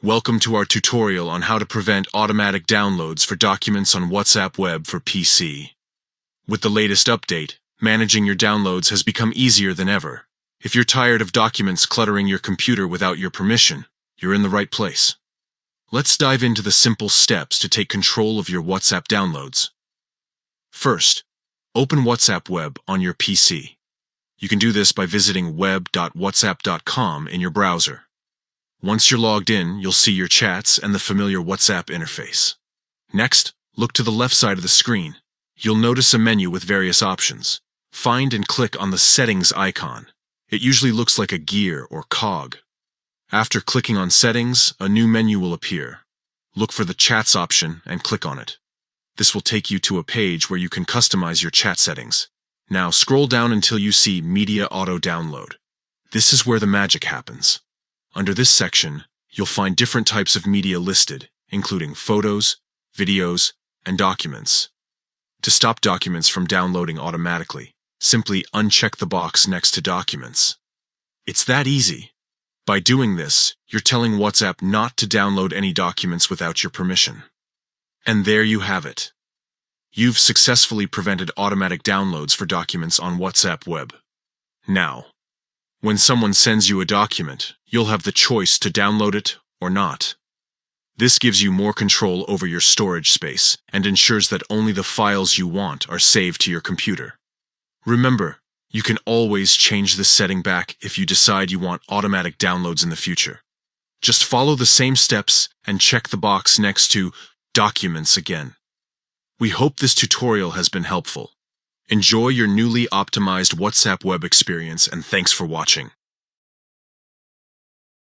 Welcome to our tutorial on how to prevent automatic downloads for documents on WhatsApp Web for PC. With the latest update, managing your downloads has become easier than ever. If you're tired of documents cluttering your computer without your permission, you're in the right place. Let's dive into the simple steps to take control of your WhatsApp downloads. First, open WhatsApp Web on your PC. You can do this by visiting web.whatsapp.com in your browser. Once you're logged in, you'll see your chats and the familiar WhatsApp interface. Next, look to the left side of the screen. You'll notice a menu with various options. Find and click on the Settings icon. It usually looks like a gear or cog. After clicking on Settings, a new menu will appear. Look for the Chats option and click on it. This will take you to a page where you can customize your chat settings. Now scroll down until you see Media Auto Download. This is where the magic happens. Under this section, you'll find different types of media listed, including photos, videos, and documents. To stop documents from downloading automatically, simply uncheck the box next to Documents. It's that easy. By doing this, you're telling WhatsApp not to download any documents without your permission. And there you have it. You've successfully prevented automatic downloads for documents on WhatsApp Web. Now, when someone sends you a document, you'll have the choice to download it or not. This gives you more control over your storage space and ensures that only the files you want are saved to your computer. Remember, you can always change this setting back if you decide you want automatic downloads in the future. Just follow the same steps and check the box next to Documents again. We hope this tutorial has been helpful. Enjoy your newly optimized WhatsApp Web experience, and thanks for watching.